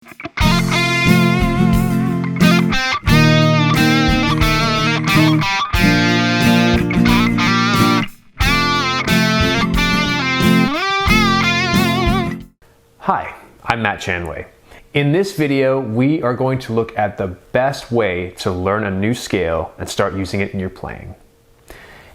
Hi, I'm Matt Chanway. In this video, we are going to look at the best way to learn a new scale and start using it in your playing.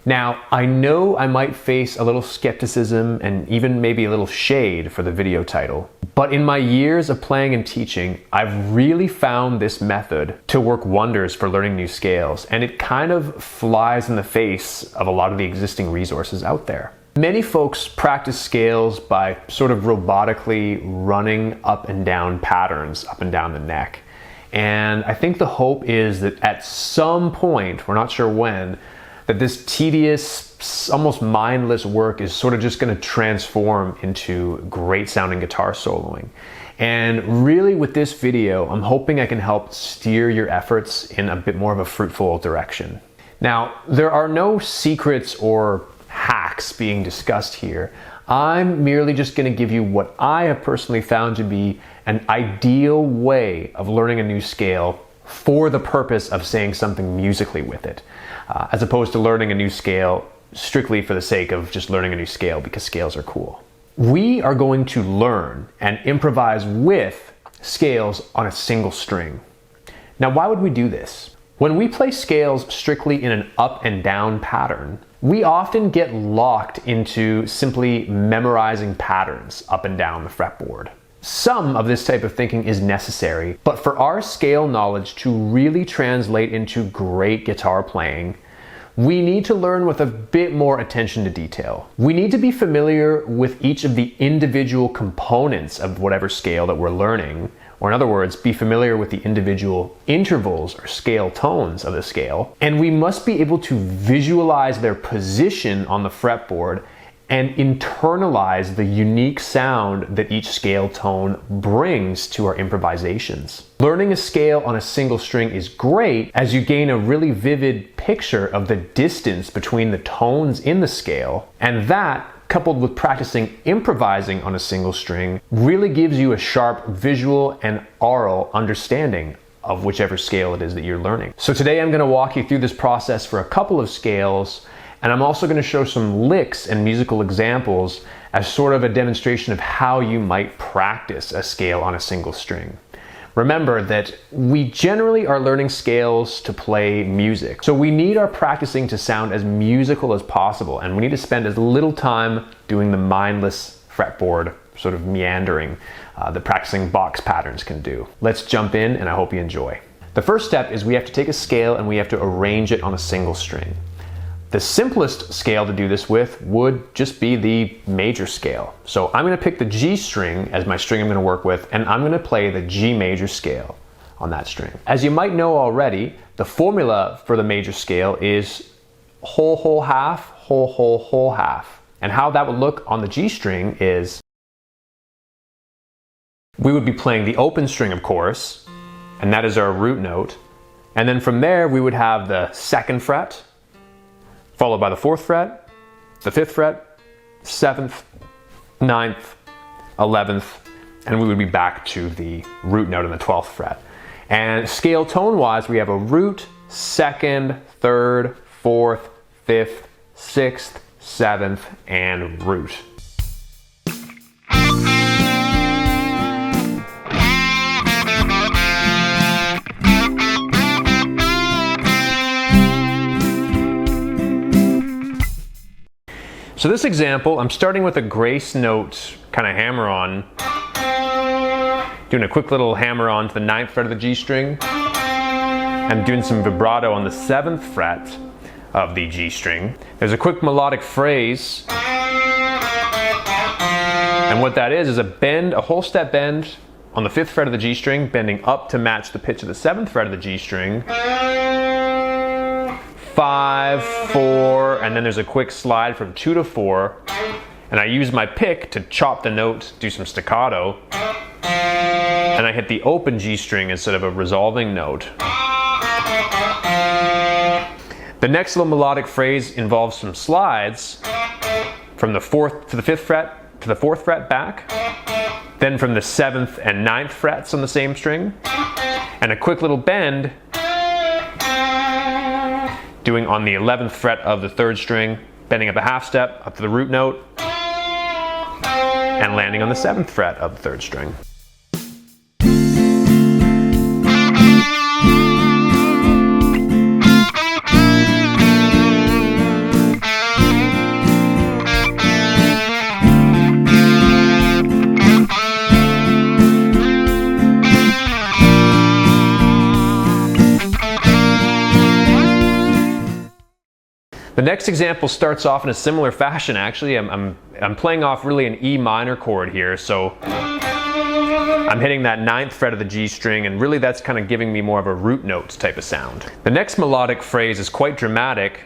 Now, I know I might face a little skepticism and even maybe a little shade for the video title, but in my years of playing and teaching, I've really found this method to work wonders for learning new scales, and it kind of flies in the face of a lot of the existing resources out there. Many folks practice scales by sort of robotically running up and down patterns up and down the neck. And I think the hope is that at some point, we're not sure when, that this tedious, almost mindless work is sort of just going to transform into great sounding guitar soloing. And really with this video, I'm hoping I can help steer your efforts in a bit more of a fruitful direction. Now, there are no secrets or hacks being discussed here. I'm merely just going to give you what I have personally found to be an ideal way of learning a new scale for the purpose of saying something musically with it, as opposed to learning a new scale strictly for the sake of just learning a new scale because scales are cool. We are going to learn and improvise with scales on a single string. Now, why would we do this? When we play scales strictly in an up and down pattern, we often get locked into simply memorizing patterns up and down the fretboard. Some of this type of thinking is necessary, but for our scale knowledge to really translate into great guitar playing, we need to learn with a bit more attention to detail. We need to be familiar with each of the individual components of whatever scale that we're learning, or in other words, be familiar with the individual intervals or scale tones of the scale. And we must be able to visualize their position on the fretboard and internalize the unique sound that each scale tone brings to our improvisations. Learning a scale on a single string is great as you gain a really vivid picture of the distance between the tones in the scale, and that, coupled with practicing improvising on a single string, really gives you a sharp visual and aural understanding of whichever scale it is that you're learning. So today I'm going to walk you through this process for a couple of scales, and I'm also going to show some licks and musical examples as sort of a demonstration of how you might practice a scale on a single string. Remember that we generally are learning scales to play music. So we need our practicing to sound as musical as possible, and we need to spend as little time doing the mindless fretboard sort of meandering that practicing box patterns can do. Let's jump in, and I hope you enjoy. The first step is we have to take a scale and we have to arrange it on a single string. The simplest scale to do this with would just be the major scale. So I'm going to pick the G string as my string I'm going to work with, and I'm going to play the G major scale on that string. As you might know already, the formula for the major scale is whole, whole, half, whole, whole, whole, half. And how that would look on the G string is we would be playing the open string, of course, and that is our root note. And then from there, we would have the second fret, followed by the 4th fret, the 5th fret, 7th, 9th, 11th, and we would be back to the root note on the 12th fret. And scale tone-wise, we have a root, 2nd, 3rd, 4th, 5th, 6th, 7th, and root. So this example, I'm starting with a grace note kind of hammer-on, doing a quick little hammer-on to the 9th fret of the G string, and doing some vibrato on the 7th fret of the G string. There's a quick melodic phrase, and what that is a bend, a whole step bend on the 5th fret of the G string, bending up to match the pitch of the 7th fret of the G string. 5, 4, and then there's a quick slide from 2 to 4, and I use my pick to chop the note, do some staccato, and I hit the open G string instead of a resolving note. The next little melodic phrase involves some slides from the 4th to the 5th fret to the 4th fret back, Then from the 7th and 9th frets on the same string, and a quick little bend doing on the 11th fret of the 3rd string, bending up a half step up to the root note, and landing on the 7th fret of the 3rd string. The next example starts off in a similar fashion, actually. I'm playing off really an E minor chord here, so I'm hitting that 9th fret of the G string, and really that's kind of giving me more of a root note type of sound. The next melodic phrase is quite dramatic,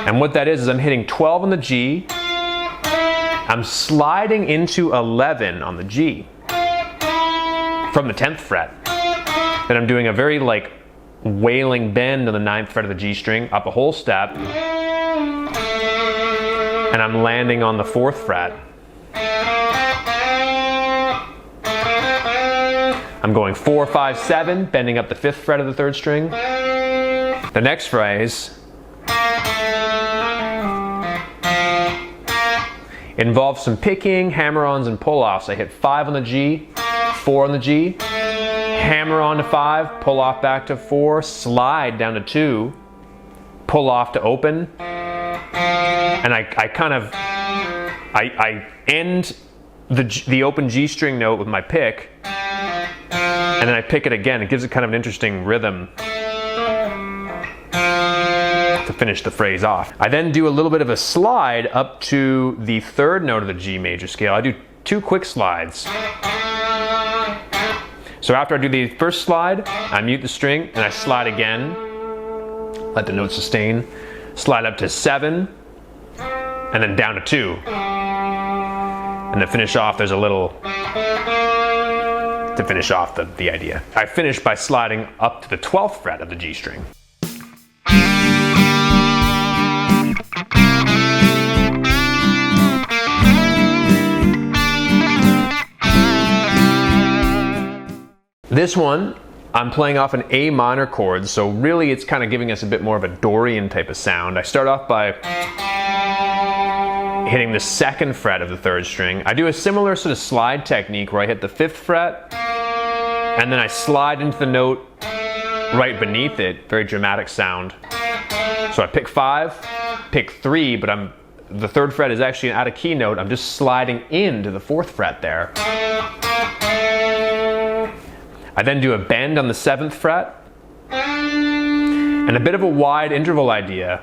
and what that is I'm hitting 12 on the G, I'm sliding into 11 on the G from the 10th fret. Then I'm doing a very wailing bend on the 9th fret of the G string, up a whole step, and I'm landing on the 4th fret. I'm going 4, 5, 7, bending up the 5th fret of the 3rd string. The next phrase involves some picking, hammer-ons, and pull-offs. I hit 5 on the G, 4 on the G, hammer on to 5, pull off back to 4, slide down to 2, pull off to open, and I end the open G string note with my pick, and then I pick it again. It gives it kind of an interesting rhythm to finish the phrase off. I then do a little bit of a slide up to the 3rd note of the G major scale. I do 2 quick slides. So after I do the first slide, I mute the string and I slide again, let the note sustain, slide up to 7, and then down to 2. And to finish off, there's a little, to finish off the idea. I finish by sliding up to the 12th fret of the G string. This one, I'm playing off an A minor chord, so really it's kind of giving us a bit more of a Dorian type of sound. I start off by hitting the 2nd fret of the 3rd string. I do a similar sort of slide technique where I hit the 5th fret, and then I slide into the note right beneath it, very dramatic sound. So I pick 5, pick 3, but the 3rd fret is actually an out of key note. I'm just sliding into the 4th fret there. I then do a bend on the 7th fret, and a bit of a wide interval idea.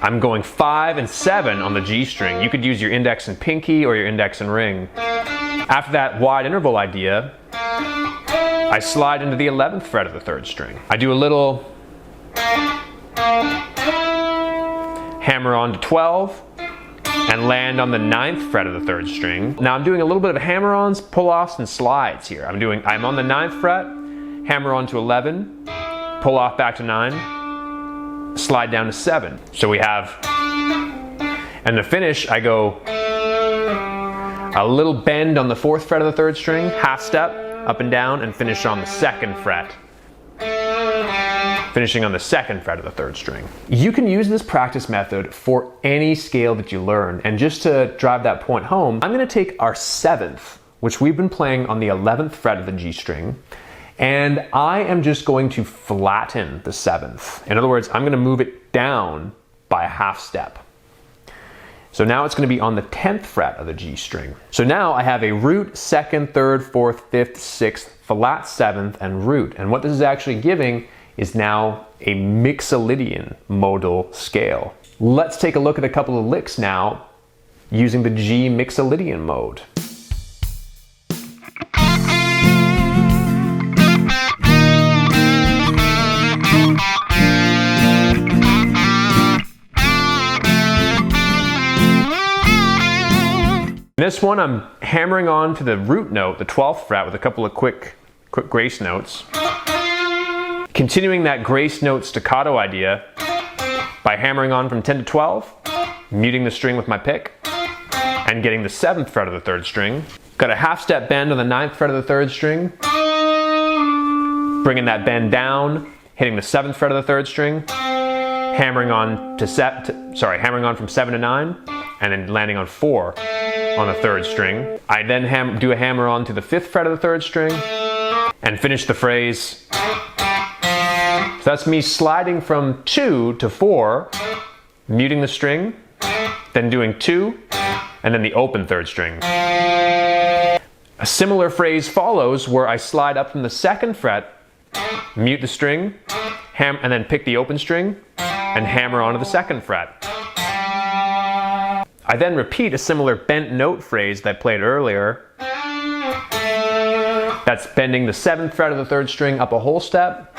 I'm going 5 and 7 on the G string. You could use your index and pinky or your index and ring. After that wide interval idea, I slide into the 11th fret of the 3rd string. I do a little hammer on to 12, and land on the 9th fret of the 3rd string. Now I'm doing a little bit of hammer-ons, pull-offs, and slides here. I'm on the 9th fret, hammer on to 11, pull off back to 9, slide down to 7. So we have, and the finish, I go a little bend on the 4th fret of the 3rd string, half step, up and down, and finish on the 2nd fret. Finishing on the 2nd fret of the 3rd string. You can use this practice method for any scale that you learn. And just to drive that point home, I'm going to take our 7th, which we've been playing on the 11th fret of the G string, and I am just going to flatten the 7th. In other words, I'm going to move it down by a half step. So now it's going to be on the 10th fret of the G string. So now I have a root, 2nd, 3rd, 4th, 5th, 6th, flat 7th, and root. And what this is actually giving is now a mixolydian modal scale. Let's take a look at a couple of licks now using the G mixolydian mode. In this one, I'm hammering on to the root note, the 12th fret, with a couple of quick grace notes. Continuing that grace note staccato idea by hammering on from 10 to 12, muting the string with my pick, and getting the 7th fret of the 3rd string. Got a half step bend on the 9th fret of the 3rd string, bringing that bend down, hitting the 7th fret of the 3rd string, hammering on from 7 to 9, and then landing on 4 on the 3rd string. I then do a hammer on to the 5th fret of the 3rd string, and finish the phrase. So that's me sliding from 2 to 4, muting the string, then doing 2, and then the open 3rd string. A similar phrase follows where I slide up from the 2nd fret, mute the string, and then pick the open string and hammer onto the 2nd fret. I then repeat a similar bent note phrase that I played earlier. That's bending the 7th fret of the 3rd string up a whole step,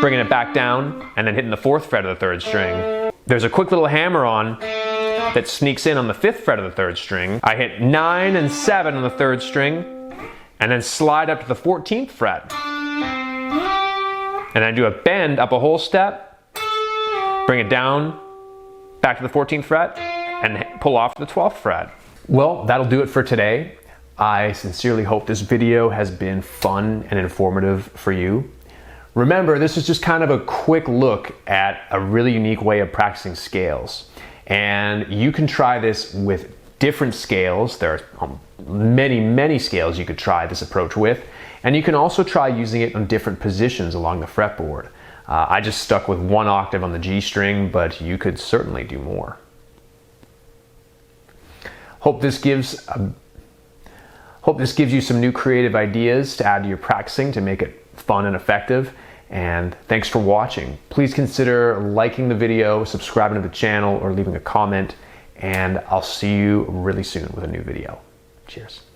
bringing it back down, and then hitting the 4th fret of the 3rd string. There's a quick little hammer on that sneaks in on the 5th fret of the 3rd string. I hit 9 and 7 on the 3rd string, and then slide up to the 14th fret. And then do a bend up a whole step, bring it down, back to the 14th fret, and pull off to the 12th fret. Well, that'll do it for today. I sincerely hope this video has been fun and informative for you. Remember, this is just kind of a quick look at a really unique way of practicing scales. And you can try this with different scales. There are many scales you could try this approach with. And you can also try using it on different positions along the fretboard. I just stuck with 1 octave on the G string, but you could certainly do more. Hope this gives you some new creative ideas to add to your practicing to make it fun and effective. And thanks for watching. Please consider liking the video, subscribing to the channel, or leaving a comment. And I'll see you really soon with a new video. Cheers.